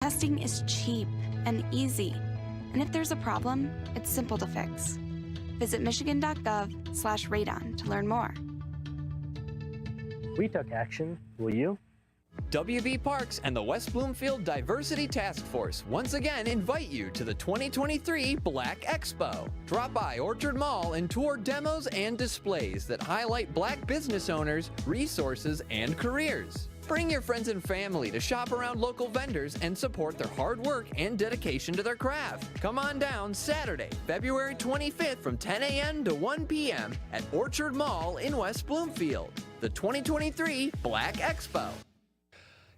Testing is cheap and easy, and if there's a problem, it's simple to fix. Visit michigan.gov/radon to learn more. We took action. Will you? WB Parks and the West Bloomfield Diversity Task Force once again invite you to the 2023 Black Expo. Drop by Orchard Mall and tour demos and displays that highlight Black business owners, resources, and careers. Bring your friends and family to shop around local vendors and support their hard work and dedication to their craft. Come on down Saturday, February 25th from 10 a.m. to 1 p.m. at Orchard Mall in West Bloomfield. The 2023 Black Expo.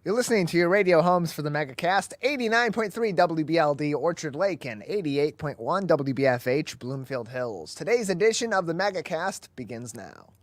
You're listening to your radio homes for the Megacast, 89.3 WBLD Orchard Lake and 88.1 WBFH Bloomfield Hills. Today's edition of the Megacast begins now.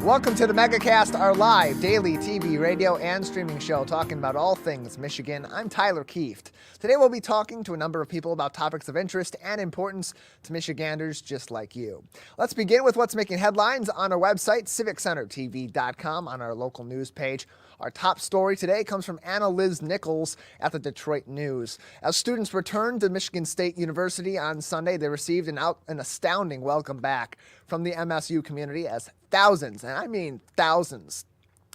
Welcome to the Megacast, our live daily TV, radio, and streaming show talking about all things Michigan. I'm Tyler Kieft. Today we'll be talking to a number of people about topics of interest and importance to Michiganders just like you. Let's begin with what's making headlines on our website, civiccentertv.com, on our local news page. Our top story today comes from Anna Liz Nichols at the Detroit News. As students returned to Michigan State University on Sunday, they received an astounding welcome back from the MSU community as thousands, and I mean thousands,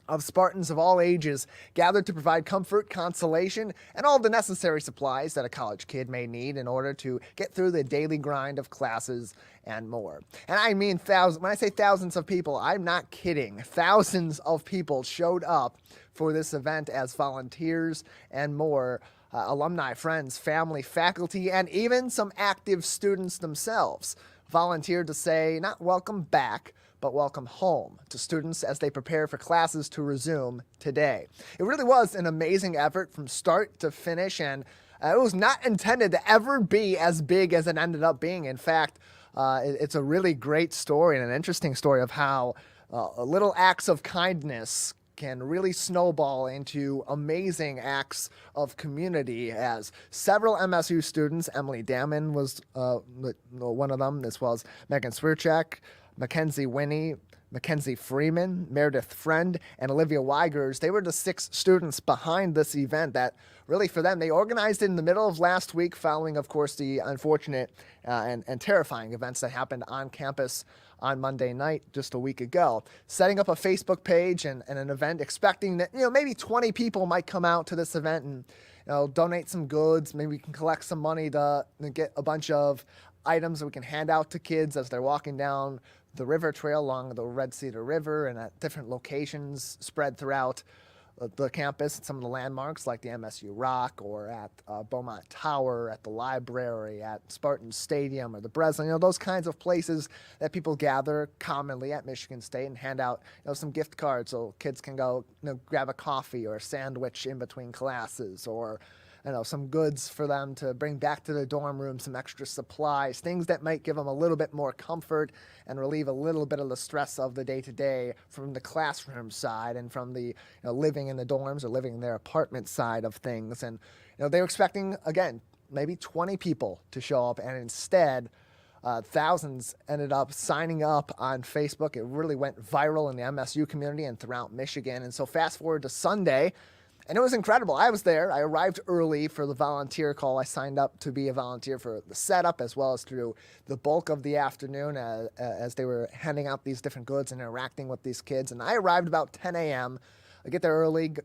of Spartans of all ages gathered to provide comfort, consolation, and all the necessary supplies that a college kid may need in order to get through the daily grind of classes and more. And I mean thousands. When I say thousands of people, I'm not kidding. Thousands of people showed up for this event as volunteers and more. Alumni, friends, family, faculty, and even some active students themselves volunteered to say not welcome back, but welcome home to students as they prepare for classes to resume today. It really was an amazing effort from start to finish, and it was not intended to ever be as big as it ended up being. In fact, it's a really great story and an interesting story of how little acts of kindness can really snowball into amazing acts of community, as several MSU students, Emily Damon was one of them, as well as Megan Swirchek, Mackenzie Winnie, Mackenzie Freeman, Meredith Friend, and Olivia Weigers. They were the 6 students behind this event that really, for them, they organized it in the middle of last week following, of course, the unfortunate and terrifying events that happened on campus on Monday night just a week ago. Setting up a Facebook page and an event, expecting that, maybe 20 people might come out to this event and, donate some goods. Maybe we can collect some money to get a bunch of items that we can hand out to kids as they're walking down the river trail along the Red Cedar River and at different locations spread throughout the campus, some of the landmarks like the MSU Rock or at Beaumont Tower, at the library, at Spartan Stadium or the Breslin, those kinds of places that people gather commonly at Michigan State and hand out, some gift cards so kids can go, grab a coffee or a sandwich in between classes, or some goods for them to bring back to their dorm room, some extra supplies, things that might give them a little bit more comfort and relieve a little bit of the stress of the day-to-day from the classroom side and from the living in the dorms or living in their apartment side of things. And they were expecting, again, maybe 20 people to show up, and instead thousands ended up signing up on Facebook. It really went viral in the MSU community and throughout Michigan. And so fast forward to Sunday, and it was incredible. I was there. I arrived early for the volunteer call. I signed up to be a volunteer for the setup as well as through the bulk of the afternoon as they were handing out these different goods and interacting with these kids. And I arrived about 10 a.m. I get there early,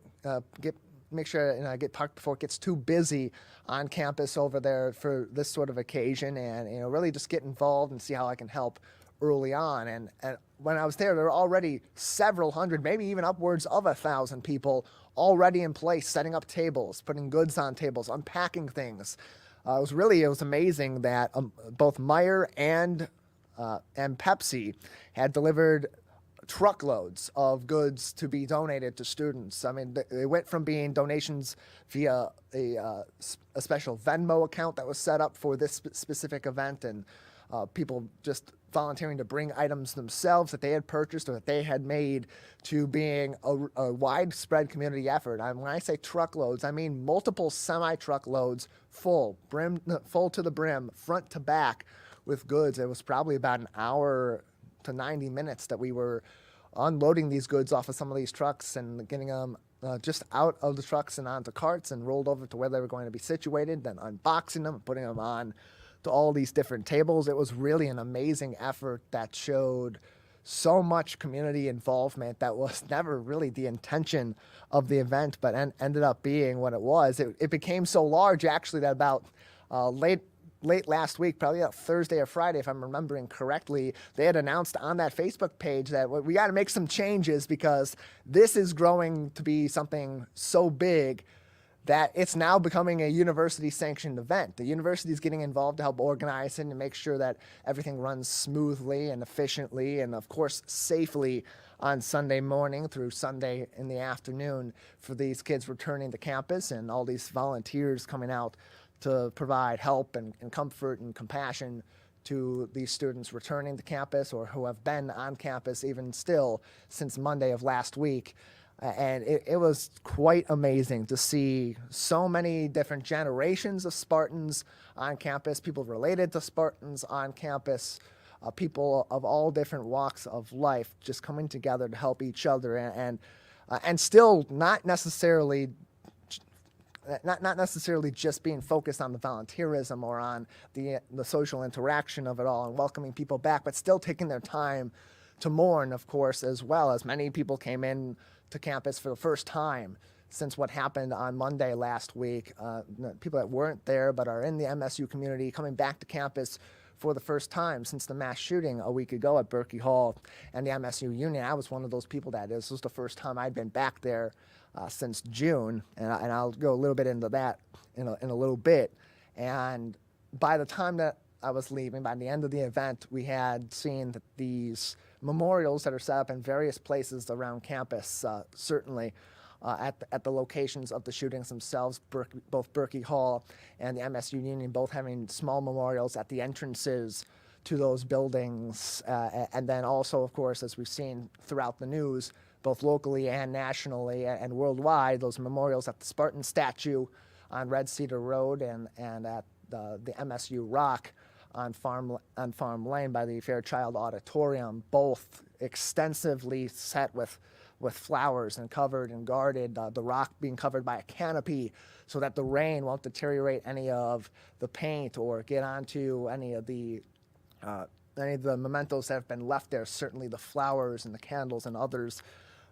make sure I get parked before it gets too busy on campus over there for this sort of occasion, and really just get involved and see how I can help early on. And when I was there were already several hundred, maybe even upwards of 1,000 people already in place, setting up tables, putting goods on tables, unpacking things. It was amazing that both Meijer and Pepsi had delivered truckloads of goods to be donated to students. I mean, they went from being donations via a special Venmo account that was set up for this specific event, and people just volunteering to bring items themselves that they had purchased or that they had made, to being a widespread community effort. When I say truckloads, I mean multiple semi-truckloads full to the brim, front to back with goods. It was probably about an hour to 90 minutes that we were unloading these goods off of some of these trucks and getting them just out of the trucks and onto carts and rolled over to where they were going to be situated, then unboxing them and putting them on to all these different tables. It was really an amazing effort that showed so much community involvement that was never really the intention of the event, but ended up being what it was. It became so large, actually, that about late last week, probably Thursday or Friday, if I'm remembering correctly, they had announced on that Facebook page that we got to make some changes because this is growing to be something so big that it's now becoming a university-sanctioned event. The university is getting involved to help organize it and make sure that everything runs smoothly and efficiently and, of course, safely on Sunday morning through Sunday in the afternoon for these kids returning to campus and all these volunteers coming out to provide help and comfort and compassion to these students returning to campus or who have been on campus even still since Monday of last week. And it was quite amazing to see so many different generations of Spartans on campus, people related to Spartans on campus, people of all different walks of life just coming together to help each other and still not necessarily just being focused on the volunteerism or on the social interaction of it all and welcoming people back, but still taking their time to mourn, of course, as well, as many people came in to campus for the first time since what happened on Monday last week. People that weren't there but are in the MSU community coming back to campus for the first time since the mass shooting a week ago at Berkey Hall and the MSU Union. I was one of those people that this was the first time I'd been back there since June, and I'll go a little bit into that in a little bit. And by the time that I was leaving, by the end of the event, we had seen that these memorials that are set up in various places around campus, certainly at the locations of the shootings themselves, both Berkey Hall and the MSU Union, both having small memorials at the entrances to those buildings. And then also, of course, as we've seen throughout the news, both locally and nationally and worldwide, those memorials at the Spartan statue on Red Cedar Road and at the MSU Rock on Farm Lane by the Fairchild Auditorium, both extensively set with flowers and covered and guarded, the rock being covered by a canopy so that the rain won't deteriorate any of the paint or get onto any of the mementos that have been left there, certainly the flowers and the candles and others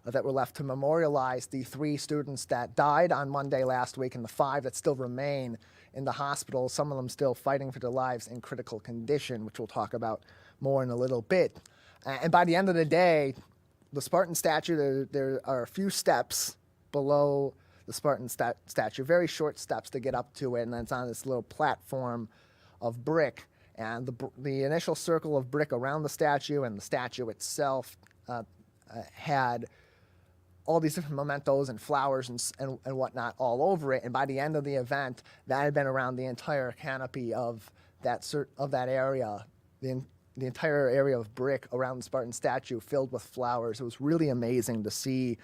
that were left to memorialize the 3 students that died on Monday last week and the 5 that still remain in the hospital, some of them still fighting for their lives in critical condition, which we'll talk about more in a little bit. And by the end of the day, the Spartan statue, there are a few steps below the Spartan statue, very short steps to get up to it, and then it's on this little platform of brick. And the initial circle of brick around the statue and the statue itself had all these different mementos and flowers and whatnot all over it. And by the end of the event, that had been around the entire canopy of that area, the entire area of brick around the Spartan statue filled with flowers. It was really amazing to see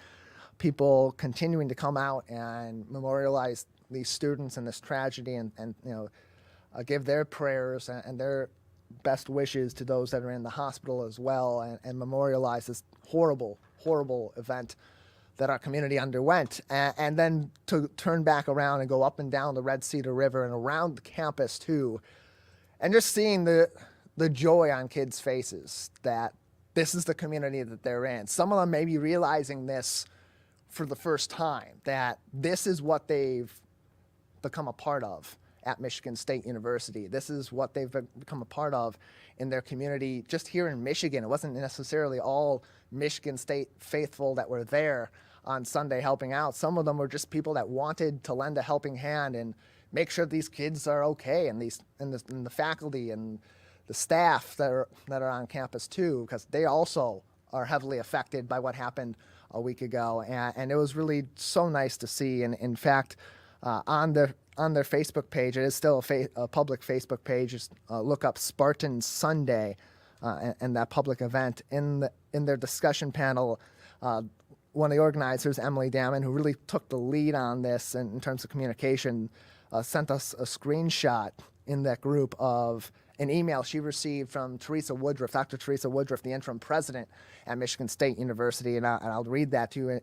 people continuing to come out and memorialize these students and this tragedy and give their prayers and their best wishes to those that are in the hospital as well and memorialize this horrible, horrible event that our community underwent. And then to turn back around and go up and down the Red Cedar River and around the campus too, and just seeing the joy on kids' faces that this is the community that they're in. Some of them may be realizing this for the first time, that this is what they've become a part of at Michigan State University. This is what they've become a part of in their community just here in Michigan. It wasn't necessarily all Michigan State faithful that were there on Sunday helping out. Some of them were just people that wanted to lend a helping hand and make sure these kids are okay, and the faculty and the staff that are on campus too, because they also are heavily affected by what happened a week ago. And it was really so nice to see. And in fact, on their Facebook page, it is still a public Facebook page. Just look up Spartan Sunday and that public event. In their discussion panel, one of the organizers, Emily Damon, who really took the lead on this in terms of communication, sent us a screenshot in that group of an email she received from Teresa Woodruff, Dr. Teresa Woodruff, the interim president at Michigan State University, and I'll read that to you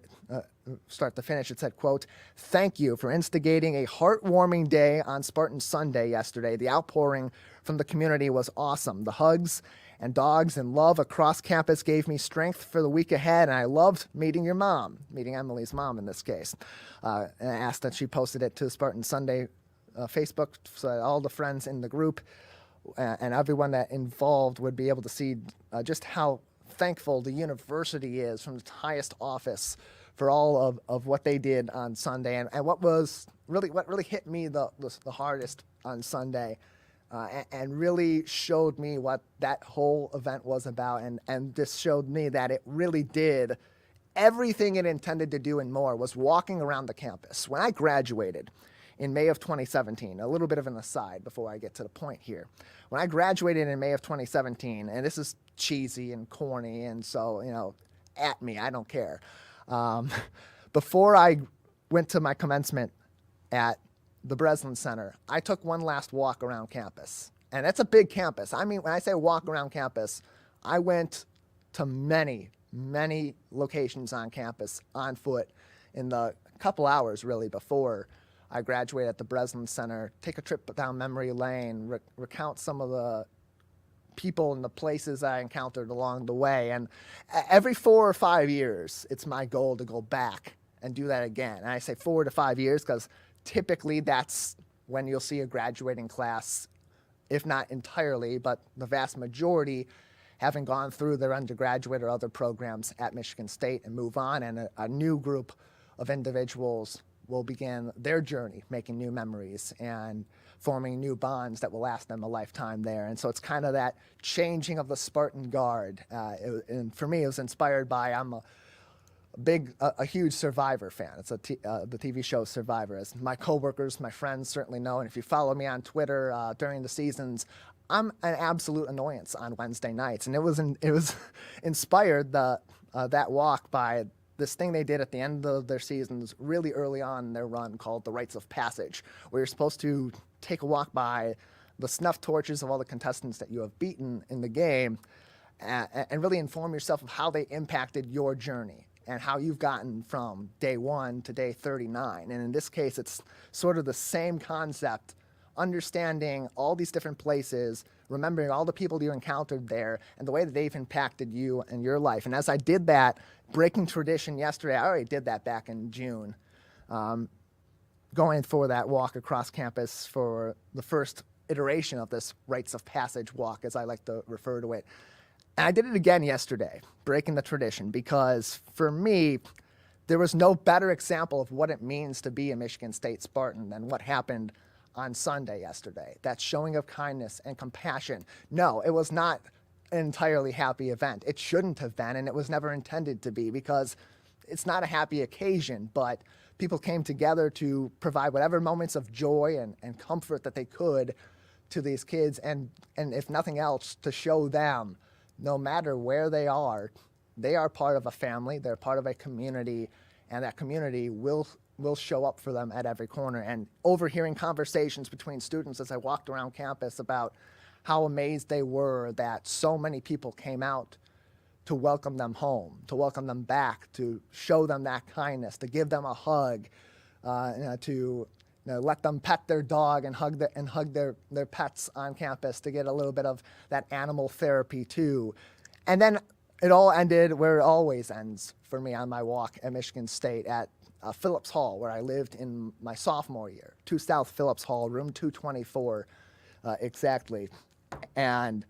start to finish. It said, quote, "Thank you for instigating a heartwarming day on Spartan Sunday yesterday. The outpouring from the community was awesome. The hugs and dogs and love across campus gave me strength for the week ahead, and I loved meeting your mom," meeting Emily's mom in this case. And I asked that she posted it to Spartan Sunday Facebook so that all the friends in the group and everyone that involved would be able to see just how thankful the university is from its highest office for all of what they did on Sunday. And what really hit me the hardest on Sunday and really showed me what that whole event was about, and just showed me that it really did everything it intended to do and more, was walking around the campus. When I graduated in May of 2017, a little bit of an aside before I get to the point here. When I graduated in May of 2017, and this is cheesy and corny, and so, at me, I don't care. Before I went to my commencement at the Breslin Center, I took one last walk around campus. And that's a big campus. I mean, when I say walk around campus, I went to many locations on campus on foot in the couple hours really before I graduated at the Breslin Center, take a trip down memory lane, recount some of the people and the places I encountered along the way. And every 4 or 5 years, it's my goal to go back and do that again. And I say 4 to 5 years because typically that's when you'll see a graduating class, if not entirely, but the vast majority having gone through their undergraduate or other programs at Michigan State and move on, and a new group of individuals will begin their journey, making new memories and forming new bonds that will last them a lifetime there. And so it's kind of that changing of the Spartan guard. And for me, it was inspired by, I'm a huge Survivor fan. It's the TV show Survivor. As my coworkers, my friends certainly know, and if you follow me on Twitter during the seasons, I'm an absolute annoyance on Wednesday nights. And it was inspired that walk by this thing they did at the end of their seasons really early on in their run called the Rites of Passage, where you're supposed to take a walk by the snuff torches of all the contestants that you have beaten in the game and really inform yourself of how they impacted your journey and how you've gotten from day 1 to day 39. And in this case, it's sort of the same concept, understanding all these different places, remembering all the people you encountered there and the way that they've impacted you and your life. And as I did that, breaking tradition yesterday, I already did that back in June, going for that walk across campus for the first iteration of this Rites of Passage walk, as I like to refer to it. And I did it again yesterday, breaking the tradition, because for me, there was no better example of what it means to be a Michigan State Spartan than what happened on Sunday yesterday. That showing of kindness and compassion. No, it was not an entirely happy event. It shouldn't have been, and it was never intended to be, because it's not a happy occasion, but people came together to provide whatever moments of joy and comfort that they could to these kids, and if nothing else, to show them, no matter where they are part of a family, they're part of a community, and that community will show up for them at every corner. And overhearing conversations between students as I walked around campus about how amazed they were that so many people came out to welcome them home, to welcome them back, to show them that kindness, to give them a hug, to let them pet their dog and hug their pets on campus, to get a little bit of that animal therapy too. And then it all ended where it always ends for me on my walk at Michigan State, at Phillips Hall, where I lived in my sophomore year, 2 South Phillips Hall, room 224 exactly. And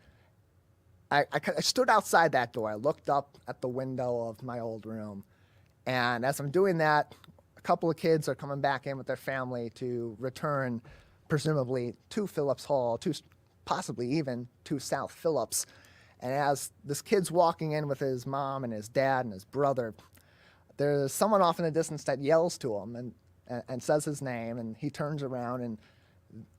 I stood outside that door. I looked up at the window of my old room. And as I'm doing that, a couple of kids are coming back in with their family to return, presumably, to Phillips Hall, possibly even to South Phillips. And as this kid's walking in with his mom and his dad and his brother, there's someone off in the distance that yells to him and says his name, and he turns around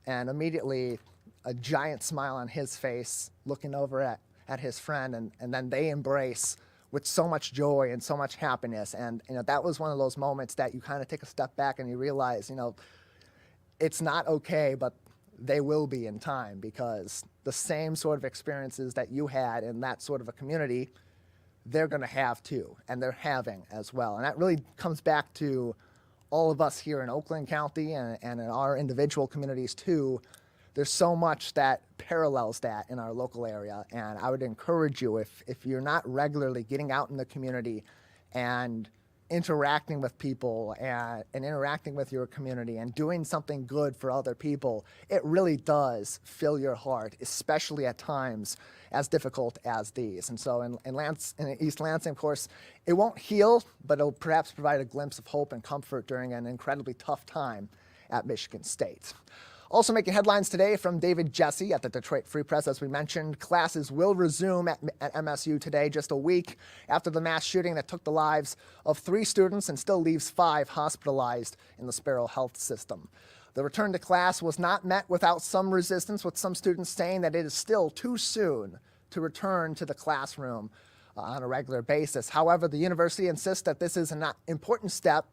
and immediately a giant smile on his face, looking over at his friend, and then they embrace with so much joy and so much happiness. And that was one of those moments that you kind of take a step back and you realize, it's not okay, but they will be in time, because the same sort of experiences that you had in that sort of a community, they're going to have too, and they're having as well. And that really comes back to all of us here in Oakland County and in our individual communities too. There's so much that parallels that in our local area, and I would encourage you, if you're not regularly getting out in the community and interacting with people and interacting with your community and doing something good for other people, it really does fill your heart, especially at times as difficult as these. And so in East Lansing, of course, it won't heal, but it'll perhaps provide a glimpse of hope and comfort during an incredibly tough time at Michigan State. Also making headlines today from David Jesse at the Detroit Free Press. As we mentioned, classes will resume at MSU today, just a week after the mass shooting that took the lives of 3 students and still leaves 5 hospitalized in the Sparrow Health System. The return to class was not met without some resistance, with some students saying that it is still too soon to return to the classroom on a regular basis. However, the university insists that this is an important step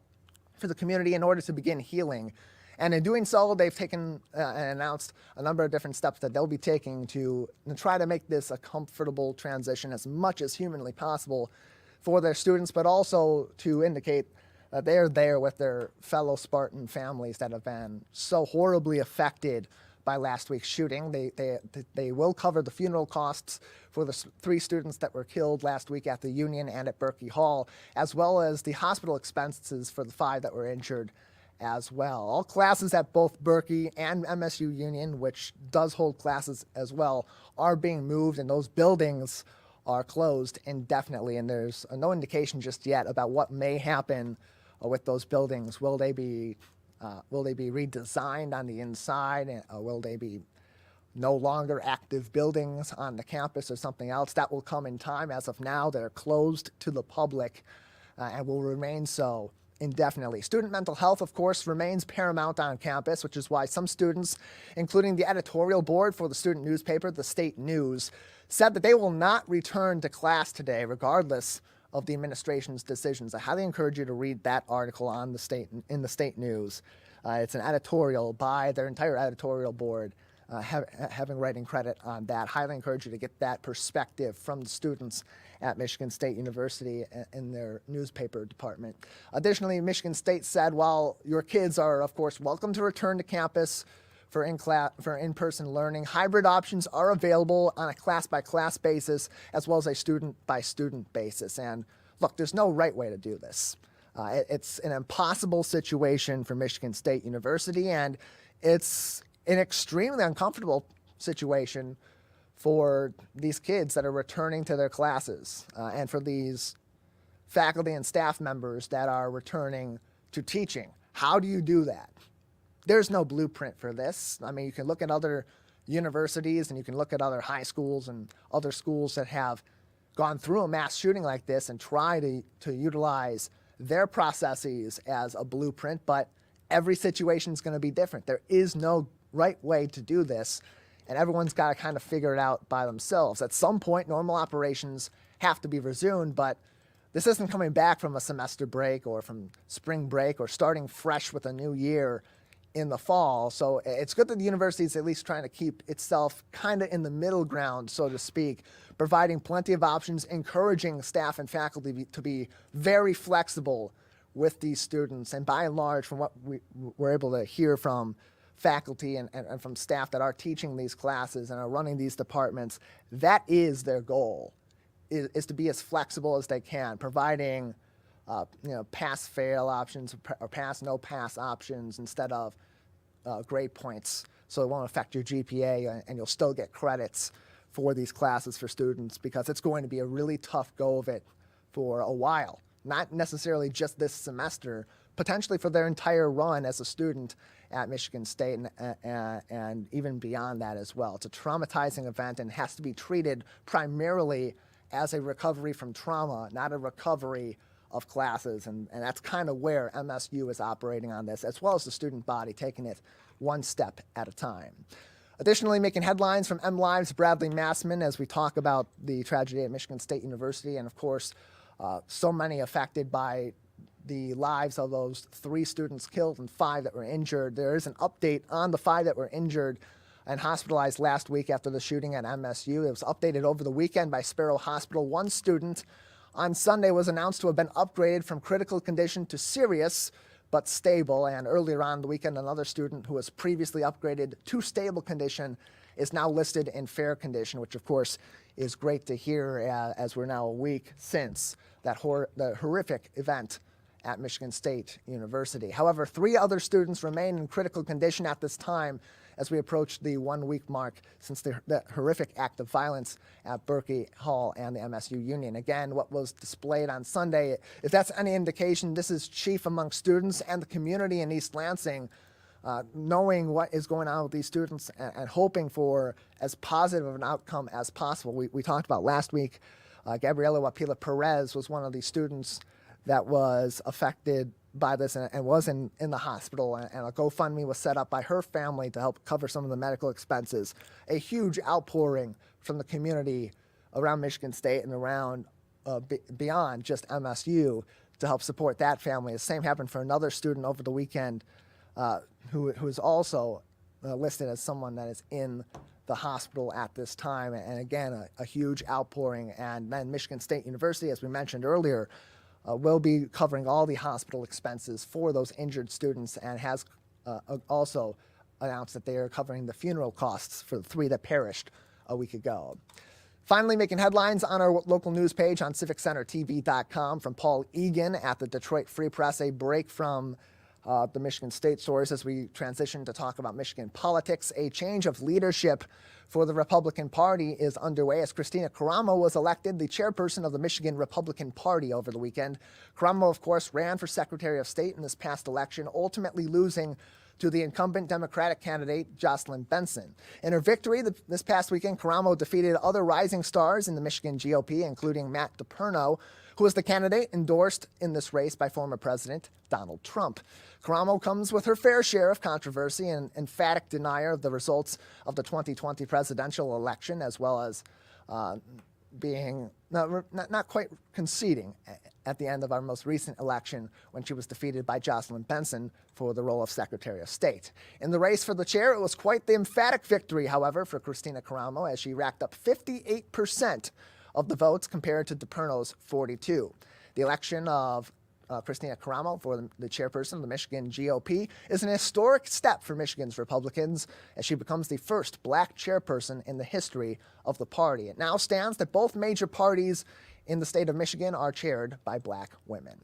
for the community in order to begin healing. And in doing so, they've taken and announced a number of different steps that they'll be taking to try to make this a comfortable transition as much as humanly possible for their students, but also to indicate that they're there with their fellow Spartan families that have been so horribly affected by last week's shooting. They will cover the funeral costs for the 3 students that were killed last week at the Union and at Berkey Hall, as well as the hospital expenses for the 5 that were injured as well. All classes at both Berkey and MSU Union, which does hold classes as well, are being moved, and those buildings are closed indefinitely. And there's no indication just yet about what may happen with those buildings. Will they be redesigned on the inside? Will they be no longer active buildings on the campus or something else? That will come in time. As of now, they're closed to the public and will remain so indefinitely. Student mental health, of course, remains paramount on campus, which is why some students, including the editorial board for the student newspaper, the State News, said that they will not return to class today, regardless of the administration's decisions. I highly encourage you to read that article on in the State News. It's an editorial by their entire editorial board, having writing credit on that. Highly encourage you to get that perspective from the students at Michigan State University in their newspaper department. Additionally, Michigan State said, while your kids are, of course, welcome to return to campus for in-person learning, hybrid options are available on a class-by-class basis as well as a student-by-student basis. And look, there's no right way to do this. It's an impossible situation for Michigan State University, and it's an extremely uncomfortable situation for these kids that are returning to their classes and for these faculty and staff members that are returning to teaching. How do you do that? There's no blueprint for this. I mean, you can look at other universities and you can look at other high schools and other schools that have gone through a mass shooting like this and try to utilize their processes as a blueprint, but every situation is going to be different. There is no right way to do this, and everyone's got to kind of figure it out by themselves. At some point, normal operations have to be resumed, but this isn't coming back from a semester break or from spring break or starting fresh with a new year in the fall. So it's good that the university is at least trying to keep itself kind of in the middle ground, so to speak, providing plenty of options, encouraging staff and faculty to be very flexible with these students. And by and large, from what we're able to hear from faculty and from staff that are teaching these classes and are running these departments, that is their goal, is to be as flexible as they can, providing pass-fail options or pass-no-pass options instead of grade points, so it won't affect your GPA and you'll still get credits for these classes for students, because it's going to be a really tough go of it for a while. Not necessarily just this semester, potentially for their entire run as a student at Michigan State and even beyond that as well. It's a traumatizing event and has to be treated primarily as a recovery from trauma, not a recovery of classes. And that's kind of where MSU is operating on this, as well as the student body, taking it one step at a time. Additionally, making headlines from MLive's Bradley Massman as we talk about the tragedy at Michigan State University, and of course, so many affected by the lives of those 3 students killed and 5 that were injured. There is an update on the 5 that were injured and hospitalized last week after the shooting at MSU. It was updated over the weekend by Sparrow Hospital. One student on Sunday was announced to have been upgraded from critical condition to serious but stable. And earlier on in the weekend, another student who was previously upgraded to stable condition is now listed in fair condition, which of course is great to hear as we're now a week since that the horrific event at Michigan State University. However, 3 other students remain in critical condition at this time as we approach the 1-week mark since the horrific act of violence at Berkey Hall and the MSU Union. Again, what was displayed on Sunday, if that's any indication, this is chief among students and the community in East Lansing, knowing what is going on with these students and hoping for as positive of an outcome as possible. We talked about last week, Gabriela Wapila Perez was one of these students that was affected by this and was in the hospital, and a GoFundMe was set up by her family to help cover some of the medical expenses. A huge outpouring from the community around Michigan State and around beyond just MSU to help support that family. The same happened for another student over the weekend who is also listed as someone that is in the hospital at this time. And again, a huge outpouring. And then Michigan State University, as we mentioned earlier, will be covering all the hospital expenses for those injured students and has also announced that they are covering the funeral costs for the 3 that perished a week ago. Finally, making headlines on our local news page on civiccentertv.com from Paul Egan at the Detroit Free Press, a break from the Michigan State source as we transition to talk about Michigan politics. A change of leadership for the Republican Party is underway as Christina Caramo was elected the chairperson of the Michigan Republican Party over the weekend. Caramo, of course, ran for Secretary of State in this past election, ultimately losing to the incumbent Democratic candidate, Jocelyn Benson. In her victory this past weekend, Caramo defeated other rising stars in the Michigan GOP, including Matt DePerno, who was the candidate endorsed in this race by former President Donald Trump. Caramo comes with her fair share of controversy and emphatic denier of the results of the 2020 presidential election, as well as being not quite conceding at the end of our most recent election when she was defeated by Jocelyn Benson for the role of Secretary of State. In the race for the chair, it was quite the emphatic victory, however, for Christina Caramo, as she racked up 58% of the votes compared to DePerno's 42%. The election of Christina Caramo for the chairperson of the Michigan GOP is an historic step for Michigan's Republicans as she becomes the first black chairperson in the history of the party. It now stands that both major parties in the state of Michigan are chaired by black women.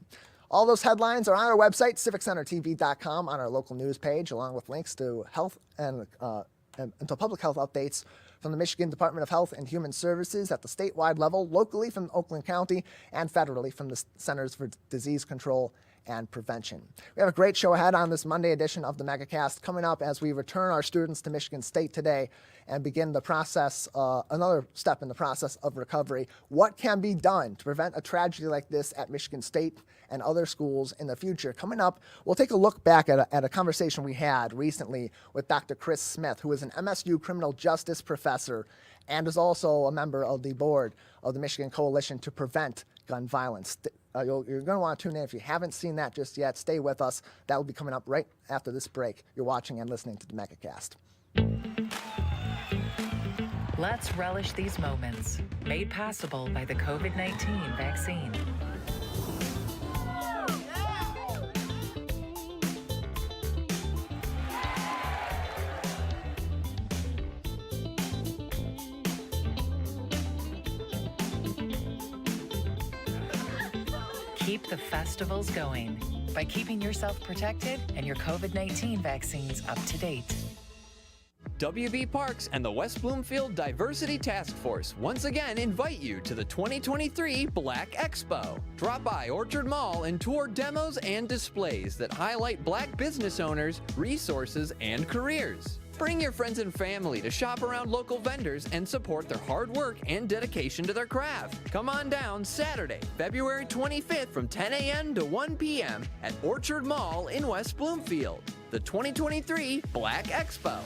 All those headlines are on our website, civiccentertv.com, on our local news page, along with links to health and to public health updates from the Michigan Department of Health and Human Services at the statewide level, locally from Oakland County, and federally from the Centers for Disease Control and Prevention. We have a great show ahead on this Monday edition of the Megacast coming up as we return our students to Michigan State today and begin the process, another step in the process of recovery. What can be done to prevent a tragedy like this at Michigan State and other schools in the future? Coming up, we'll take a look back at a conversation we had recently with Dr. Chris Smith, who is an MSU criminal justice professor and is also a member of the board of the Michigan Coalition to Prevent Gun Violence. You're going to want to tune in. If you haven't seen that just yet, stay with us. That will be coming up right after this break. You're watching and listening to the Megacast. Let's relish these moments, made possible by the COVID-19 vaccine. Keep the festivals going by keeping yourself protected and your COVID-19 vaccines up to date. WB Parks and the West Bloomfield Diversity Task Force once again invite you to the 2023 Black Expo. Drop by Orchard Mall and tour demos and displays that highlight Black business owners, resources, and careers. Bring your friends and family to shop around local vendors and support their hard work and dedication to their craft. Come on down Saturday, February 25th from 10 a.m. to 1 p.m. at Orchard Mall in West Bloomfield. The 2023 Black Expo.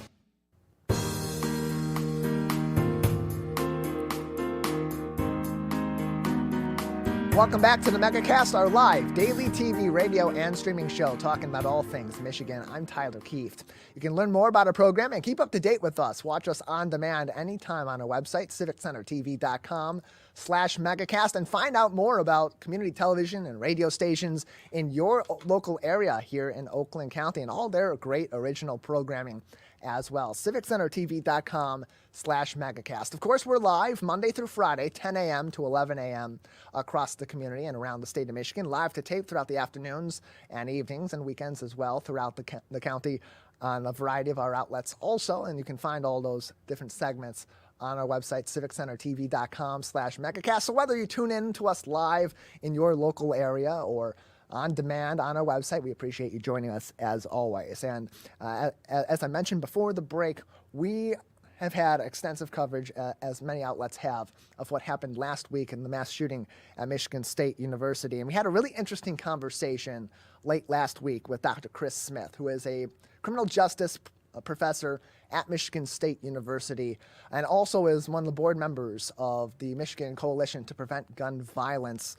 Welcome back to the Megacast, our live daily TV, radio, and streaming show talking about all things Michigan. I'm Tyler Kieft. You can learn more about our program and keep up to date with us. Watch us on demand anytime on our website, civiccentertv.com/Megacast, and find out more about community television and radio stations in your local area here in Oakland County and all their great original programming as well. civiccentertv.com/Megacast. Of course, we're live Monday through Friday, 10 a.m. to 11 a.m. across the community and around the state of Michigan, live to tape throughout the afternoons and evenings and weekends as well throughout the county on a variety of our outlets also. And you can find all those different segments on our website, civiccentertv.com/Megacast. So whether you tune in to us live in your local area or on demand on our website, we appreciate you joining us as always. And as I mentioned before the break, we have had extensive coverage, as many outlets have, of what happened last week in the mass shooting at Michigan State University. And we had a really interesting conversation late last week with Dr. Chris Smith, who is a criminal justice professor at Michigan State University and also is one of the board members of the Michigan Coalition to Prevent Gun Violence,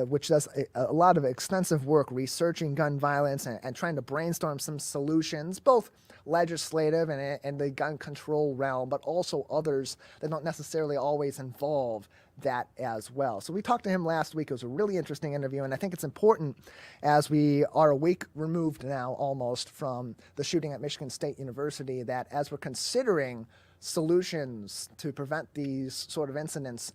which does a lot of extensive work researching gun violence and trying to brainstorm some solutions, both legislative and the gun control realm, but also others that don't necessarily always involve that as well. So we talked to him last week. It was a really interesting interview, and I think it's important as we are a week removed now almost from the shooting at Michigan State University, that as we're considering solutions to prevent these sort of incidents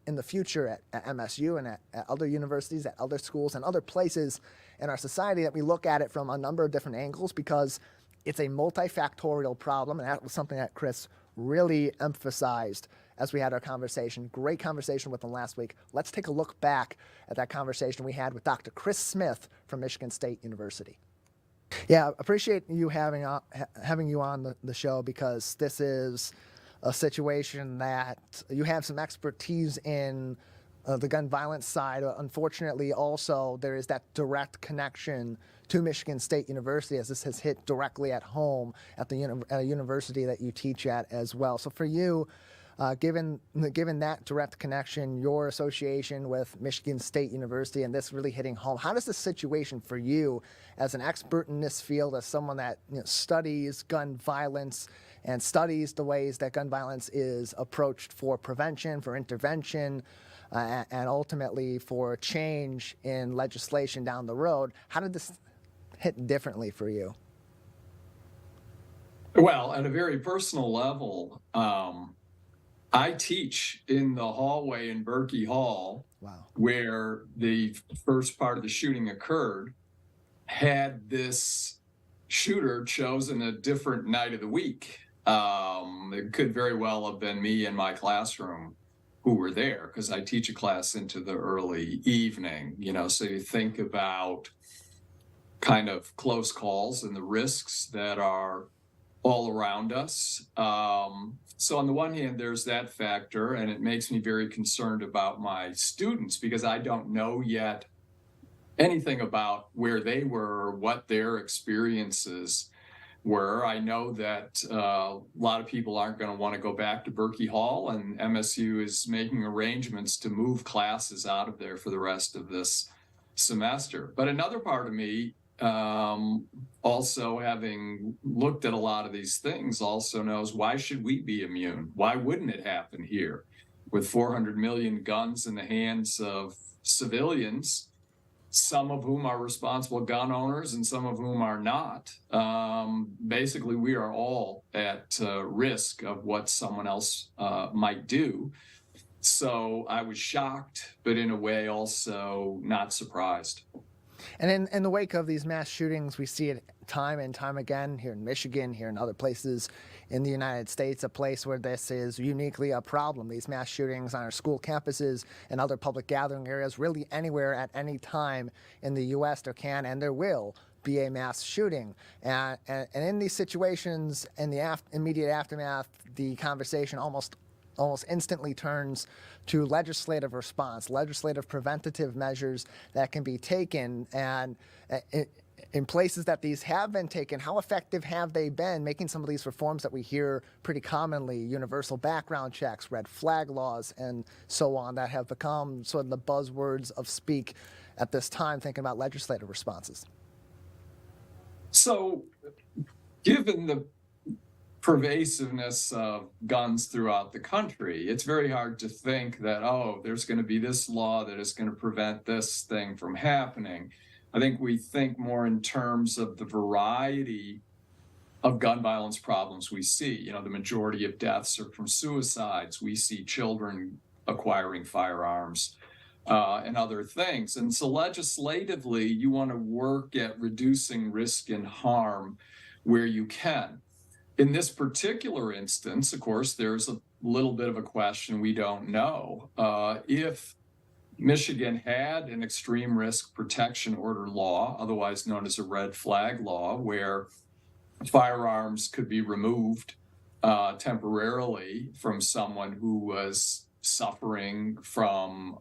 in the future at MSU and at other universities, at other schools, and other places in our society, that we look at it from a number of different angles, because it's a multifactorial problem, and that was something that Chris really emphasized as we had our conversation. Great conversation with him last week. Let's take a look back at that conversation we had with Dr. Chris Smith from Michigan State University. Yeah, appreciate you having you on the show, because this is a situation that you have some expertise in, the gun violence side. Unfortunately, also, there is that direct connection to Michigan State University, as this has hit directly at home at a university that you teach at as well. So for you, given that direct connection, your association with Michigan State University and this really hitting home, how does this situation for you as an expert in this field, as someone that studies gun violence and studies the ways that gun violence is approached for prevention, for intervention, and ultimately for change in legislation down the road, how did this hit differently for you? Well, at a very personal level, I teach in the hallway in Berkey Hall, Wow. where the first part of the shooting occurred. Had this shooter chosen a different night of the week, it could very well have been me in my classroom who were there, because I teach a class into the early evening, so you think about kind of close calls and the risks that are all around us. So on the one hand, there's that factor, and it makes me very concerned about my students, because I don't know yet anything about where they were, what their experiences were. I know that a lot of people aren't going to want to go back to Berkey Hall, and MSU is making arrangements to move classes out of there for the rest of this semester. But another part of me, also having looked at a lot of these things, also knows, why should we be immune? Why wouldn't it happen here? With 400 million guns in the hands of civilians, some of whom are responsible gun owners and some of whom are not. Basically, we are all at risk of what someone else might do. So I was shocked, but in a way also not surprised. And in the wake of these mass shootings, we see it time and time again here in Michigan, here in other places in the United States, a place where this is uniquely a problem. These mass shootings on our school campuses and other public gathering areas, really anywhere at any time in the U.S. there can and there will be a mass shooting. And in these situations, in the immediate aftermath, the conversation almost instantly turns to legislative response, legislative preventative measures that can be taken. And in places that these have been taken, how effective have they been making some of these reforms that we hear pretty commonly, universal background checks, red flag laws, and so on, that have become sort of the buzzwords of speak at this time, thinking about legislative responses? So, given the pervasiveness of guns throughout the country, it's very hard to think that, oh, there's going to be this law that is going to prevent this thing from happening. I think we think more in terms of the variety of gun violence problems we see. You know, the majority of deaths are from suicides. We see children acquiring firearms and other things. And so legislatively, you want to work at reducing risk and harm where you can. In this particular instance, of course, there's a little bit of a question we don't know. If Michigan had an extreme risk protection order law, otherwise known as a red flag law, where firearms could be removed temporarily from someone who was suffering from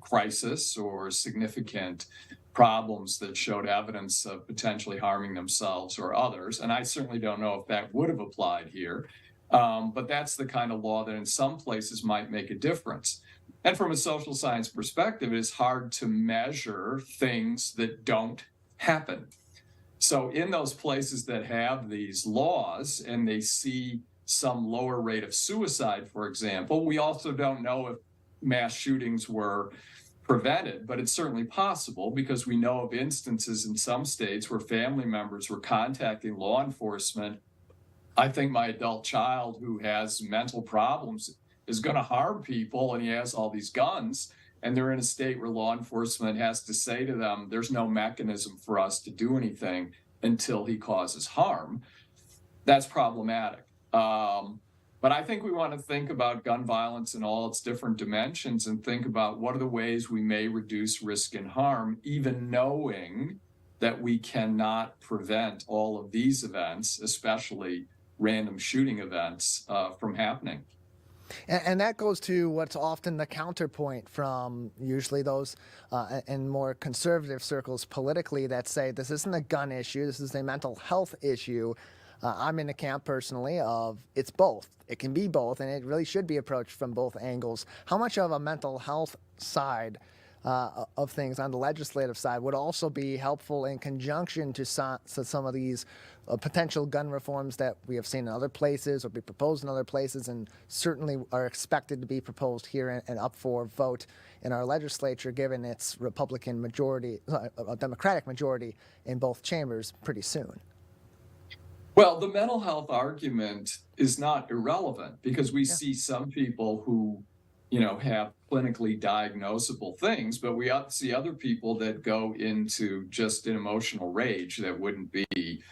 crisis or significant problems that showed evidence of potentially harming themselves or others. And I certainly don't know if that would have applied here, but that's the kind of law that in some places might make a difference. And from a social science perspective, it is hard to measure things that don't happen. So in those places that have these laws and they see some lower rate of suicide, for example, we also don't know if mass shootings were prevented, but it's certainly possible because we know of instances in some states where family members were contacting law enforcement. I think my adult child who has mental problems is going to harm people and he has all these guns, and they're in a state where law enforcement has to say to them, there's no mechanism for us to do anything until he causes harm. That's problematic. But I think we want to think about gun violence in all its different dimensions and think about what are the ways we may reduce risk and harm, even knowing that we cannot prevent all of these events, especially random shooting events, from happening. And that goes to what's often the counterpoint from usually those in more conservative circles politically that say this isn't a gun issue, this is a mental health issue. I'm in the camp personally of it's both. It can be both, and it really should be approached from both angles. How much of a mental health side of things on the legislative side would also be helpful in conjunction to some of these potential gun reforms that we have seen in other places or be proposed in other places and certainly are expected to be proposed here and up for vote in our legislature given its Republican majority, Democratic majority in both chambers pretty soon? Well, the mental health argument is not irrelevant because we see some people who, have clinically diagnosable things, but we see other people that go into just an emotional rage that wouldn't be,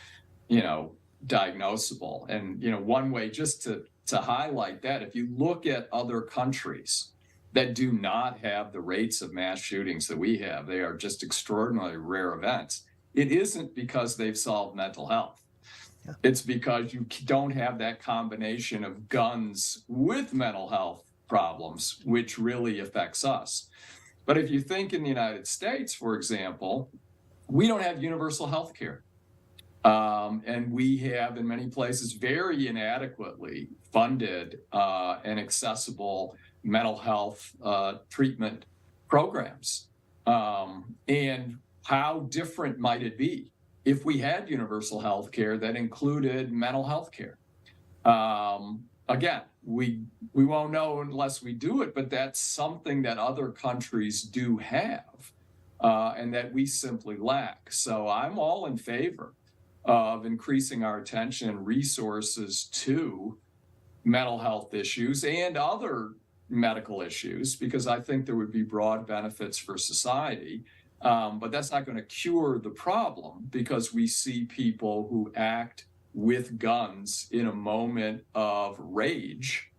diagnosable. And, one way just to highlight that, if you look at other countries that do not have the rates of mass shootings that we have, they are just extraordinarily rare events. It isn't because they've solved mental health. It's because you don't have that combination of guns with mental health problems, which really affects us. But if you think in the United States, for example, we don't have universal health care. And we have, in many places, very inadequately funded and accessible mental health treatment programs. And how different might it be if we had universal health care that included mental health care? Again, we won't know unless we do it, but that's something that other countries do have and that we simply lack. So I'm all in favor of increasing our attention and resources to mental health issues and other medical issues, because I think there would be broad benefits for society. But that's not going to cure the problem because we see people who act with guns in a moment of rage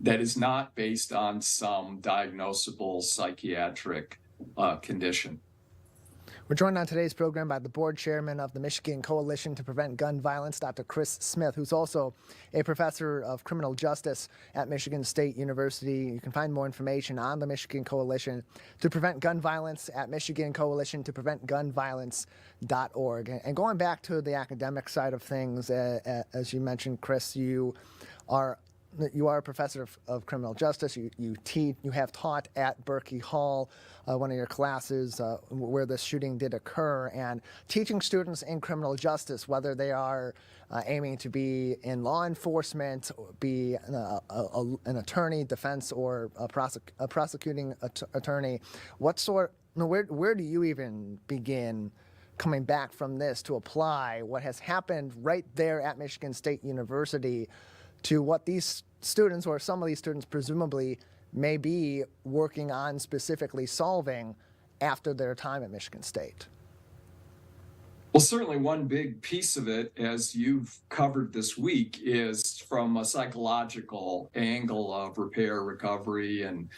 that is not based on some diagnosable psychiatric condition. We're joined on today's program by the board chairman of the Michigan Coalition to Prevent Gun Violence, Dr. Chris Smith, who's also a professor of criminal justice at Michigan State University. You can find more information on the Michigan Coalition to Prevent Gun Violence at michigancoalitiontopreventgunviolence.org. And going back to the academic side of things, as you mentioned, Chris, you are a professor of criminal justice. You have taught at Berkey Hall, one of your classes where the shooting did occur, and teaching students in criminal justice, whether they are aiming to be in law enforcement, or be an attorney, defense, or a prosecuting attorney. Where do you even begin coming back from this to apply what has happened right there at Michigan State University to what these students, or some of these students presumably, may be working on specifically solving after their time at Michigan State? Well, certainly one big piece of it, as you've covered this week, is from a psychological angle of repair, recovery, and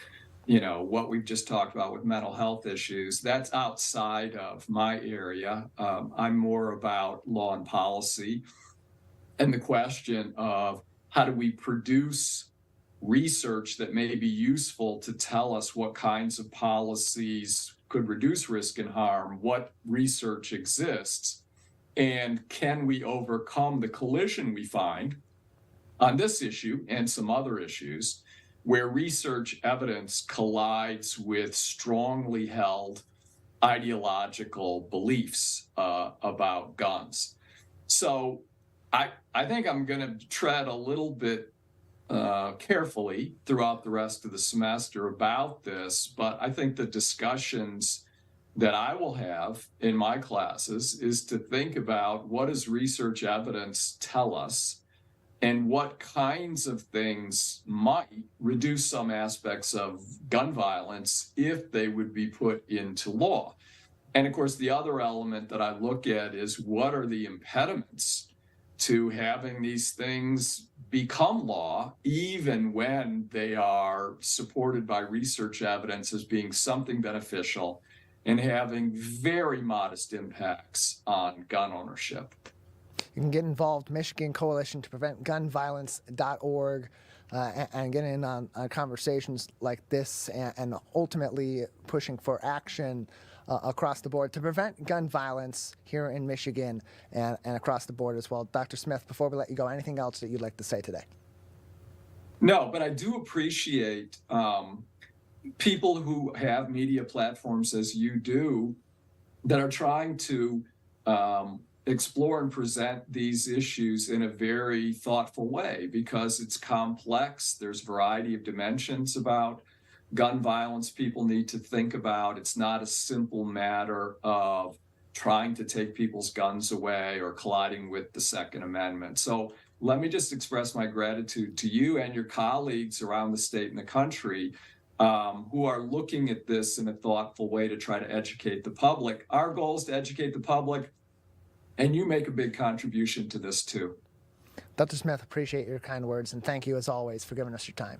what we've just talked about with mental health issues. That's outside of my area. I'm more about law and policy, and the question of how do we produce research that may be useful to tell us what kinds of policies could reduce risk and harm, what research exists, and can we overcome the collision we find on this issue and some other issues where research evidence collides with strongly held ideological beliefs about guns. So I think I'm going to tread a little bit carefully throughout the rest of the semester about this, but I think the discussions that I will have in my classes is to think about what does research evidence tell us and what kinds of things might reduce some aspects of gun violence if they would be put into law. And of course, the other element that I look at is what are the impediments to having these things become law, even when they are supported by research evidence as being something beneficial and having very modest impacts on gun ownership. You can get involved, Michigan Coalition to Prevent Gun Violence.org, and get in on conversations like this and ultimately pushing for action across the board to prevent gun violence here in Michigan and across the board as well. Dr. Smith, before we let you go, anything else that you'd like to say today? No, but I do appreciate people who have media platforms as you do that are trying to explore and present these issues in a very thoughtful way, because it's complex. There's a variety of dimensions about gun violence people need to think about. It's not a simple matter of trying to take people's guns away or colliding with the Second Amendment. So let me just express my gratitude to you and your colleagues around the state and the country who are looking at this in a thoughtful way to try to educate the public. Our goal is to educate the public, and you make a big contribution to this too. Dr. Smith, appreciate your kind words, and thank you as always for giving us your time.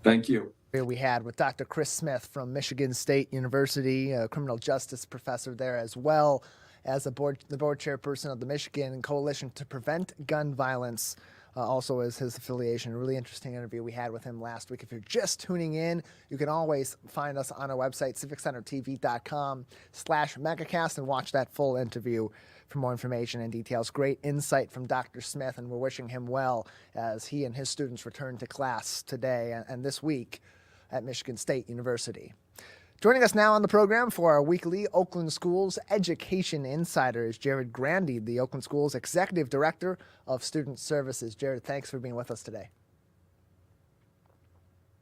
Thank you. Here we had with Dr. Chris Smith from Michigan State University, a criminal justice professor there, as well as the board chairperson of the Michigan Coalition to Prevent Gun Violence, also as his affiliation. A really interesting interview we had with him last week. If you're just tuning in, you can always find us on our website, civiccentertv.com/megacast, and watch that full interview for more information and details. Great insight from Dr. Smith, and we're wishing him well as he and his students return to class today and this week at Michigan State University. Joining us now on the program for our weekly Oakland Schools Education Insider is Jarrad Grandy, the Oakland Schools Executive Director of Student Services. Jarrad, thanks for being with us today.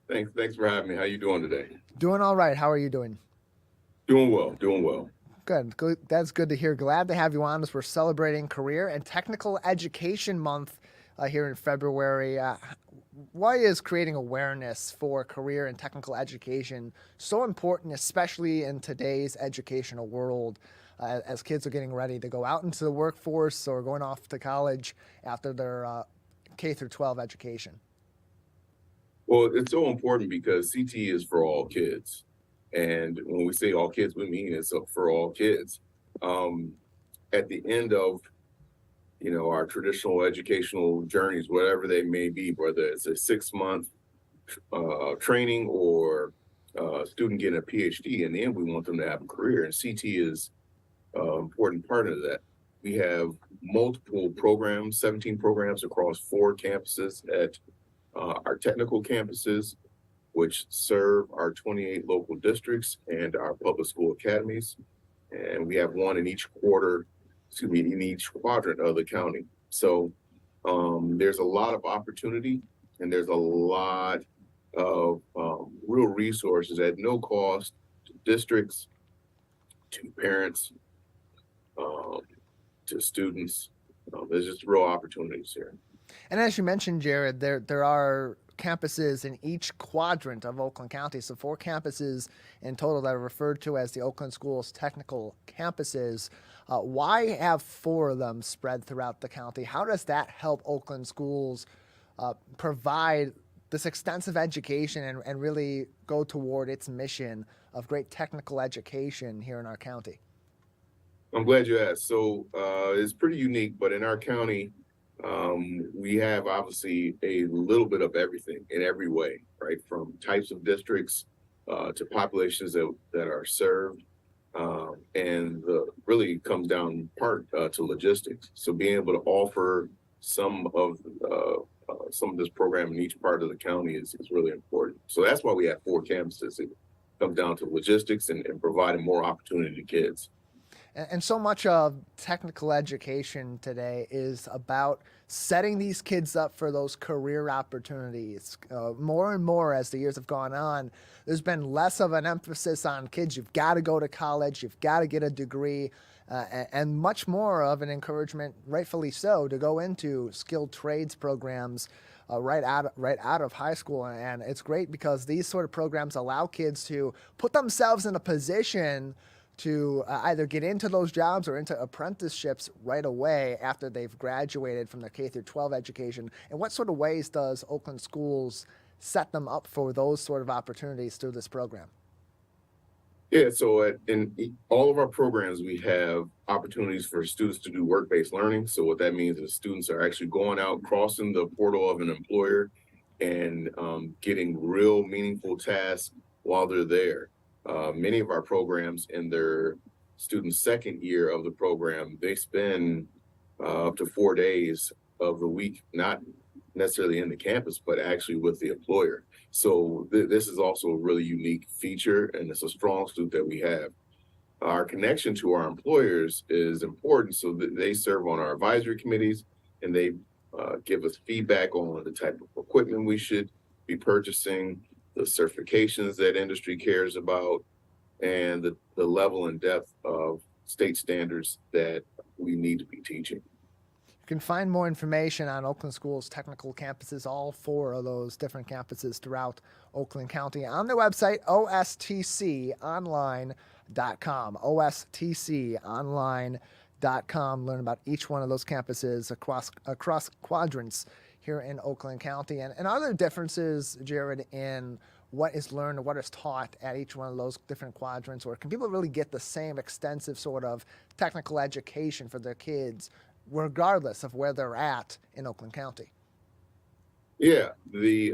Thanks for having me. How you doing today? Doing all right. How are you doing? Doing well. Good. That's good to hear. Glad to have you on as we're celebrating Career and Technical Education Month here in February. Why is creating awareness for career and technical education so important, especially in today's educational world, as kids are getting ready to go out into the workforce or going off to college after their K through 12 education? Well, it's so important because CTE is for all kids. And when we say all kids, we mean it's for all kids. At the end of, our traditional educational journeys, whatever they may be, whether it's a 6-month training or a student getting a PhD, in the end, we want them to have a career. And CT is an important part of that. We have multiple programs, 17 programs across 4 campuses at our technical campuses, which serve our 28 local districts and our public school academies. And we have one in each in each quadrant of the county. So there's a lot of opportunity, and there's a lot of real resources at no cost to districts, to parents, to students. There's just real opportunities here. And as you mentioned, Jarrad, there are campuses in each quadrant of Oakland County. So 4 campuses in total that are referred to as the Oakland Schools technical campuses. Why have 4 of them spread throughout the county? How does that help Oakland Schools provide this extensive education and really go toward its mission of great technical education here in our county? I'm glad you asked. So it's pretty unique, but in our county, we have obviously a little bit of everything in every way, right? From types of districts to populations that are served. And really comes down part to logistics. So being able to offer some of this program in each part of the county is really important. So that's why we have 4 campuses. It comes down to logistics and providing more opportunity to kids. And so much of technical education today is about setting these kids up for those career opportunities. More and more as the years have gone on, there's been less of an emphasis on kids. You've got to go to college, you've got to get a degree, and much more of an encouragement, rightfully so, to go into skilled trades programs right out of high school. And it's great because these sort of programs allow kids to put themselves in a position to either get into those jobs or into apprenticeships right away after they've graduated from their K through 12 education. And what sort of ways does Oakland Schools set them up for those sort of opportunities through this program? Yeah, so in all of our programs, we have opportunities for students to do work-based learning. So what that means is students are actually going out, crossing the portal of an employer and getting real meaningful tasks while they're there. Many of our programs in their students' second year of the program, they spend up to 4 days of the week, not necessarily in the campus, but actually with the employer. So this is also a really unique feature, and it's a strong suit that we have. Our connection to our employers is important, so that they serve on our advisory committees, and they give us feedback on the type of equipment we should be purchasing, the certifications that industry cares about, and the level and depth of state standards that we need to be teaching. You can find more information on Oakland Schools technical campuses, all 4 of those different campuses throughout Oakland County, on their website, ostconline.com, ostconline.com. Learn about each one of those campuses across quadrants here in Oakland County, and other differences, Jarrad, in what is learned or what is taught at each one of those different quadrants, or can people really get the same extensive sort of technical education for their kids regardless of where they're at in Oakland County? Yeah, the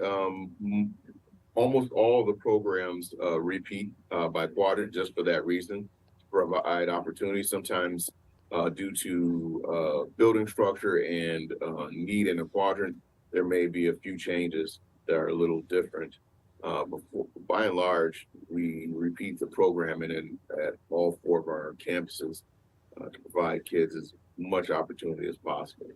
almost all the programs repeat by quadrant just for that reason, to provide opportunities. Sometimes due to building structure and need in a quadrant, there may be a few changes that are a little different. But by and large, we repeat the programming at all 4 of our campuses to provide kids as much opportunity as possible.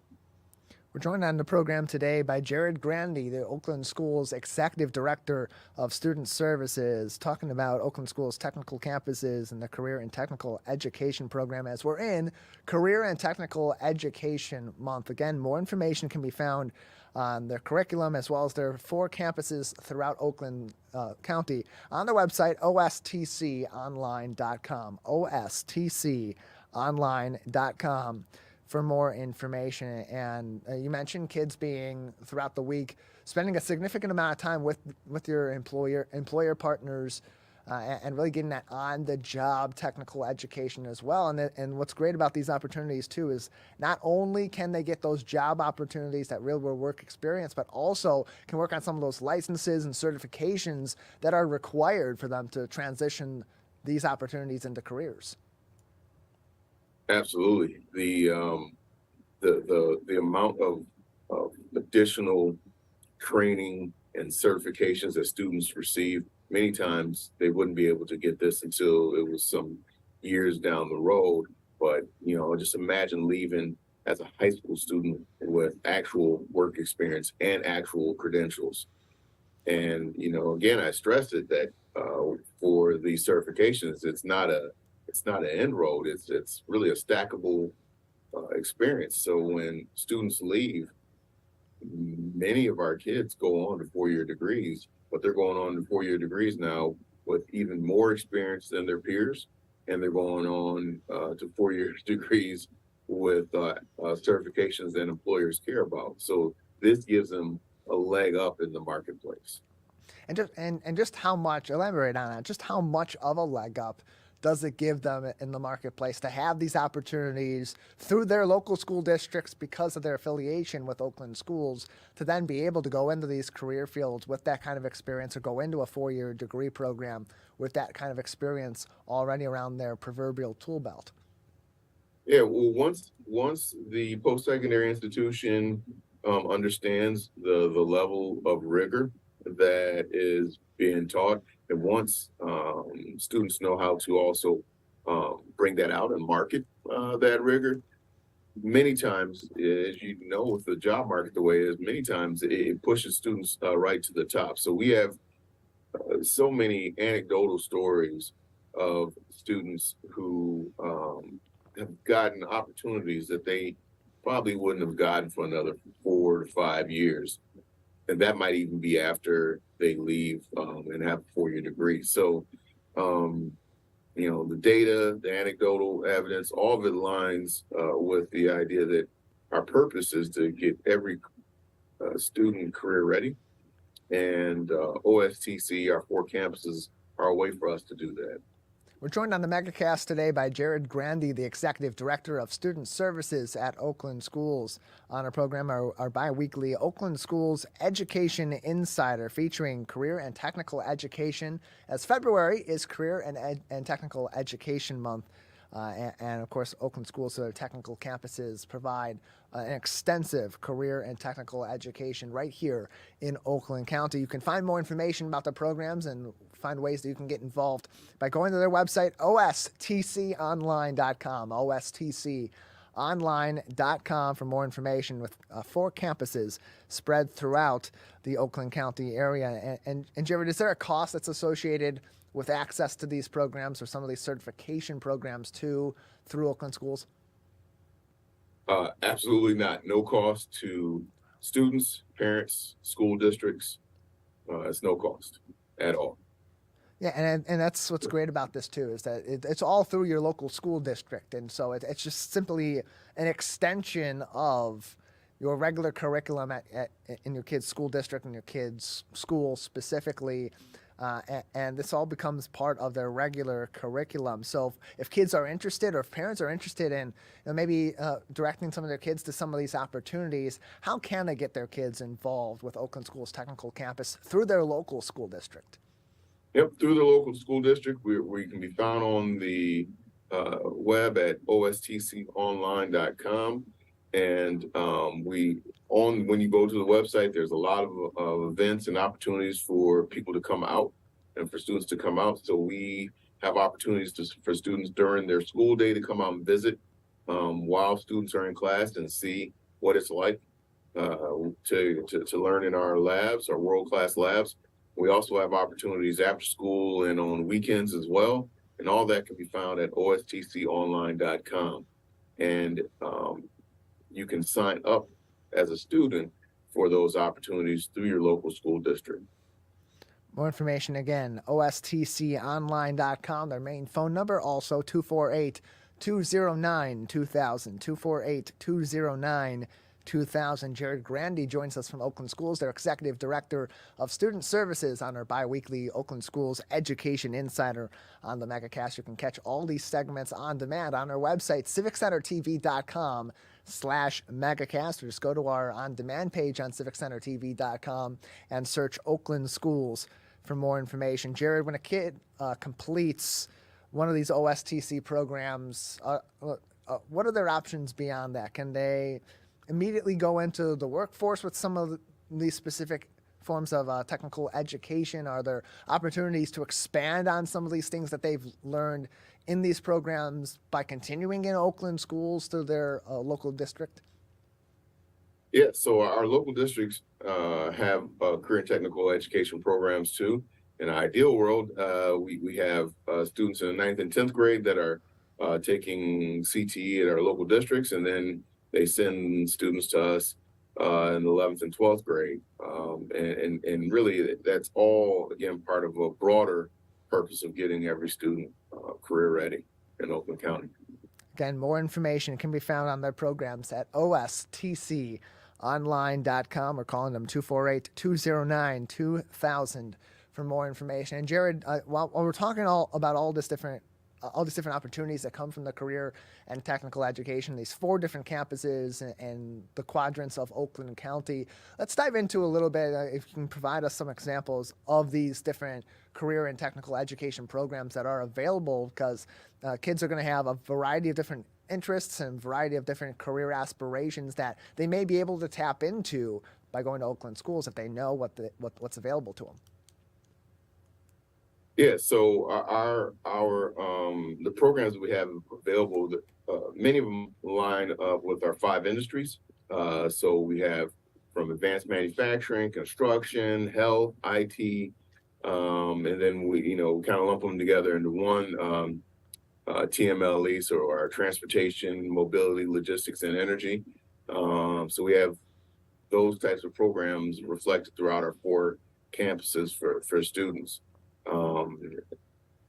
We're joined on the program today by Jarrad Grandy, the Oakland Schools Executive Director of Student Services, talking about Oakland Schools technical campuses and the Career and Technical Education program as we're in Career and Technical Education Month. Again, more information can be found on their curriculum as well as their 4 campuses throughout Oakland County on their website, ostconline.com, ostconline.com. for more information. And you mentioned kids being throughout the week spending a significant amount of time with your employer partners and really getting that on-the-job technical education as well. And what's great about these opportunities too is not only can they get those job opportunities, that real-world work experience, but also can work on some of those licenses and certifications that are required for them to transition these opportunities into careers. Absolutely. The amount of additional training and certifications that students receive, many times they wouldn't be able to get this until it was some years down the road. But, just imagine leaving as a high school student with actual work experience and actual credentials. And, again, I stressed it that for these certifications, it's not an end road. It's really a stackable experience. So when students leave, many of our kids go on to 4-year degrees, but they're going on to 4-year degrees now with even more experience than their peers, and they're going on to 4-year degrees with certifications that employers care about. So this gives them a leg up in the marketplace. And just how much, elaborate on that, just how much of a leg up does it give them in the marketplace to have these opportunities through their local school districts because of their affiliation with Oakland Schools, to then be able to go into these career fields with that kind of experience, or go into a 4-year degree program with that kind of experience already around their proverbial tool belt? Yeah, well, once the post-secondary institution understands the level of rigor that is being taught, and once students know how to also bring that out and market that rigor, many times, as you know, with the job market the way it is, many times it pushes students right to the top. So we have so many anecdotal stories of students who have gotten opportunities that they probably wouldn't have gotten for another 4 to 5 years. And that might even be after they leave and have a 4-year degree. So, the data, the anecdotal evidence, all of it aligns with the idea that our purpose is to get every student career ready. And OSTC, our 4 campuses, are a way for us to do that. We're joined on the Megacast today by Jarrad Grandy, the Executive Director of Student Services at Oakland Schools. On our program, our bi-weekly Oakland Schools Education Insider, featuring career and technical education, as February is Career and Technical Education Month. And of course, Oakland Schools, their technical campuses, provide an extensive career and technical education right here in Oakland County. You can find more information about the programs and find ways that you can get involved by going to their website, ostconline.com, ostconline.com, for more information, with 4 campuses spread throughout the Oakland County area. And Jarrad, is there a cost that's associated with access to these programs, or some of these certification programs too, through Oakland Schools? Absolutely not. No cost to students, parents, school districts. It's no cost at all. Yeah, and that's what's great about this too, is that it's all through your local school district, and so it's just simply an extension of your regular curriculum in your kid's school district and your kid's school specifically. And this all becomes part of their regular curriculum. So if kids are interested, or if parents are interested in maybe directing some of their kids to some of these opportunities, how can they get their kids involved with Oakland Schools Technical Campus through their local school district? Yep, through the local school district. We can be found on the web at ostconline.com. And when you go to the website, there's a lot of events and opportunities for people to come out and for students to come out. So we have opportunities for students during their school day to come out and visit while students are in class, and see what it's like to learn in our labs, our world-class labs. We also have opportunities after school and on weekends as well. And all that can be found at ostconline.com. And you can sign up as a student for those opportunities through your local school district. More information, again, ostconline.com. Their main phone number, also 248-209-2000, 248-209-2000. 2000. Jarrad Grandy joins us from Oakland Schools, their Executive Director of Student Services, on our bi-weekly Oakland Schools Education Insider on the Megacast. You can catch all these segments on demand on our website, civiccentertv.com/Megacast, or just go to our on-demand page on civiccentertv.com and search Oakland Schools for more information. Jarrad, when a kid completes one of these OSTC programs, what are their options beyond that? Can they immediately go into the workforce with some of these specific forms of technical education? Are there opportunities to expand on some of these things that they've learned in these programs by continuing in Oakland Schools through their local district? Yeah, so our local districts have career and technical education programs too. In an ideal world, we have students in the 9th and 10th grade that are taking CTE at our local districts, and then they send students to us in the 11th and 12th grade. And really, that's all, again, part of a broader purpose of getting every student career ready in Oakland County. Again, more information can be found on their programs at ostconline.com or calling them 248-209-2000 for more information. And Jarrad, while we're talking about all these different opportunities that come from the career and technical education, these 4 different campuses and the quadrants of Oakland County, let's dive into a little bit, if you can provide us some examples of these different career and technical education programs that are available, because kids are going to have a variety of different interests and variety of different career aspirations that they may be able to tap into by going to Oakland Schools if they know what's available to them. Yeah, so the programs that we have available, many of them line up with our 5 industries. So we have from advanced manufacturing, construction, health, IT, and then we kind of lump them together into one TMLE, so our transportation, mobility, logistics, and energy. So we have those types of programs reflected throughout our 4 campuses for students.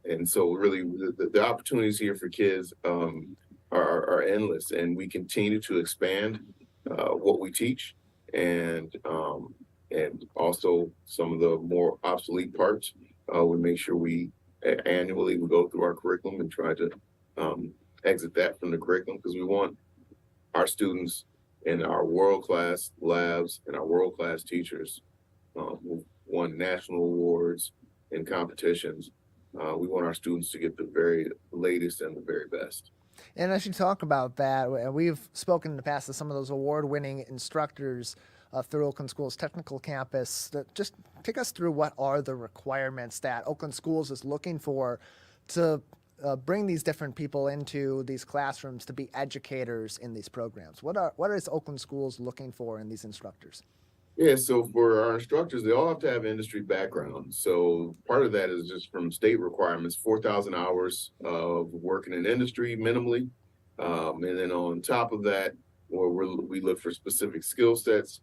And so really the opportunities here for kids are endless, and we continue to expand what we teach, and also some of the more obsolete parts. We make sure we annually go through our curriculum and try to exit that from the curriculum, because we want our students and our world-class labs and our world-class teachers who won national awards in competitions. We want our students to get the very latest and the very best. And as you talk about that, we've spoken in the past to some of those award-winning instructors through Oakland Schools Technical Campus. Just take us through what are the requirements that Oakland Schools is looking for to bring these different people into these classrooms to be educators in these programs. What is Oakland Schools looking for in these instructors? Yeah, so for our instructors, they all have to have industry background. So part of that is just from state requirements, 4,000 hours of working in industry minimally. And then on top of that, we look for specific skill sets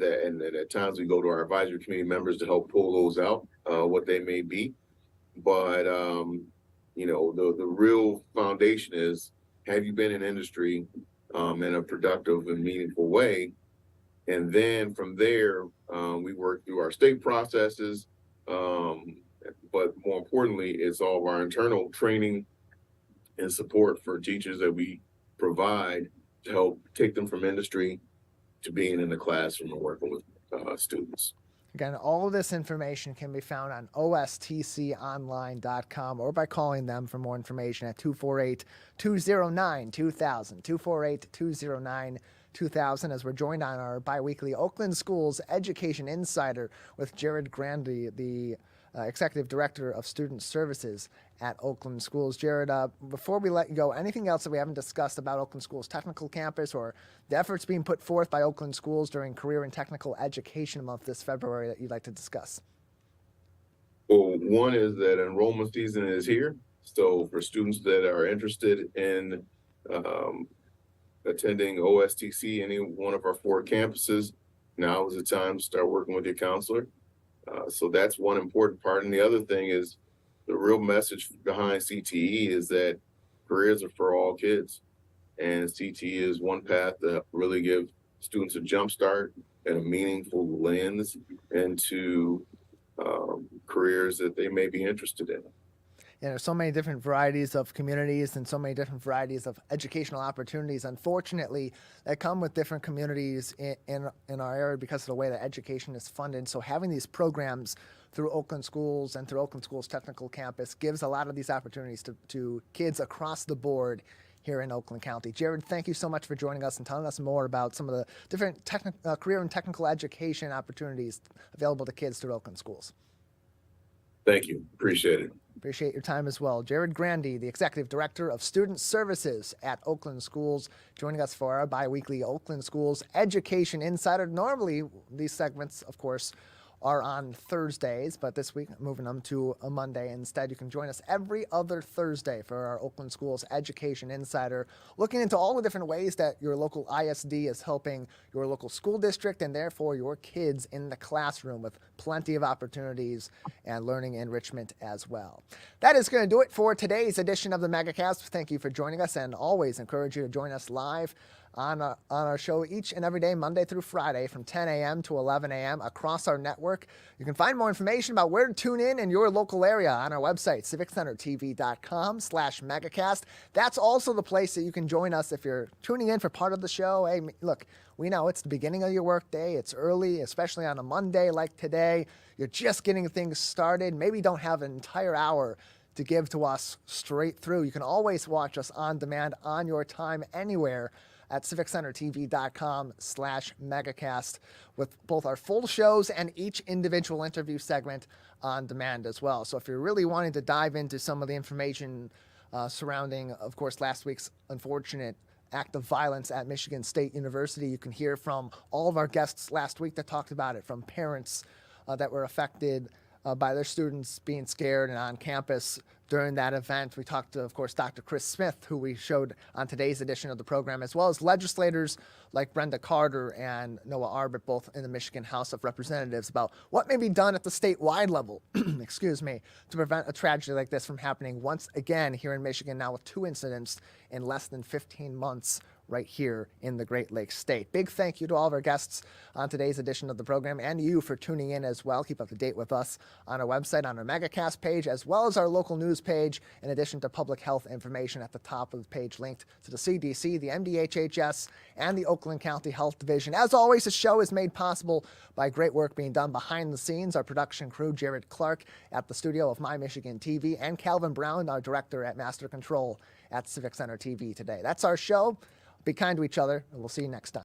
and then at times we go to our advisory committee members to help pull those out, what they may be. But, the real foundation is, have you been in industry in a productive and meaningful way? And then from there, we work through our state processes. But more importantly, it's all of our internal training and support for teachers that we provide to help take them from industry to being in the classroom and working with students. Again, all of this information can be found on ostconline.com or by calling them for more information at 248-209-2000, 248-209-2000, as we're joined on our bi-weekly Oakland Schools Education Insider with Jarrad Grandy, the Executive Director of Student Services at Oakland Schools. Jarrad, before we let you go, anything else that we haven't discussed about Oakland Schools Technical Campus or the efforts being put forth by Oakland Schools during Career and Technical Education Month this February that you'd like to discuss? Well, one is that enrollment season is here. So for students that are interested in attending OSTC, any one of our 4 campuses, now is the time to start working with your counselor. So that's one important part. And the other thing is, the real message behind CTE is that careers are for all kids. And CTE is one path to really give students a jumpstart and a meaningful lens into careers that they may be interested in. There's so many different varieties of communities and so many different varieties of educational opportunities, unfortunately, that come with different communities in our area because of the way that education is funded. So having these programs through Oakland Schools and through Oakland Schools Technical Campus gives a lot of these opportunities to kids across the board here in Oakland County. Jarrad, thank you so much for joining us and telling us more about some of the different career and technical education opportunities available to kids through Oakland Schools. Thank you. Appreciate it. Appreciate your time as well. Jarrad Grandy, the Executive Director of Student Services at Oakland Schools, joining us for our bi-weekly Oakland Schools Education Insider. Normally, these segments, of course, are on Thursdays, but this week, moving them to a Monday. Instead, you can join us every other Thursday for our Oakland Schools Education Insider, looking into all the different ways that your local ISD is helping your local school district and therefore your kids in the classroom with plenty of opportunities and learning enrichment as well. That is going to do it for today's edition of the Megacast. Thank you for joining us, and always encourage you to join us live on our show each and every day, Monday through Friday, from 10 a.m. to 11 a.m. across our network. You can find more information about where to tune in your local area on our website, civiccentertv.com/megacast. That's also the place that you can join us if you're tuning in for part of the show. Hey, look, we know it's the beginning of your workday. It's early, especially on a Monday like today. You're just getting things started. Maybe you don't have an entire hour to give to us straight through. You can always watch us on demand on your time anywhere at civiccentertv.com/megacast with both our full shows and each individual interview segment on demand as well. So if you're really wanting to dive into some of the information surrounding, of course, last week's unfortunate act of violence at Michigan State University, you can hear from all of our guests last week that talked about it, from parents that were affected by their students being scared and on campus during that event. We talked to, of course, Dr. Chris Smith, who we showed on today's edition of the program, as well as legislators like Brenda Carter and Noah Arbit, both in the Michigan House of Representatives, about what may be done at the statewide level, excuse me, to prevent a tragedy like this from happening once again here in Michigan, now with 2 incidents in less than 15 months right here in the Great Lakes State. Big thank you to all of our guests on today's edition of the program, and you for tuning in as well. Keep up to date with us on our website, on our Megacast page, as well as our local news page, in addition to public health information at the top of the page linked to the CDC, the MDHHS, and the Oakland County Health Division. As always, the show is made possible by great work being done behind the scenes. Our production crew, Jared Clark at the studio of My Michigan TV, and Calvin Brown, our director at Master Control at Civic Center TV today. That's our show. Be kind to each other, and we'll see you next time.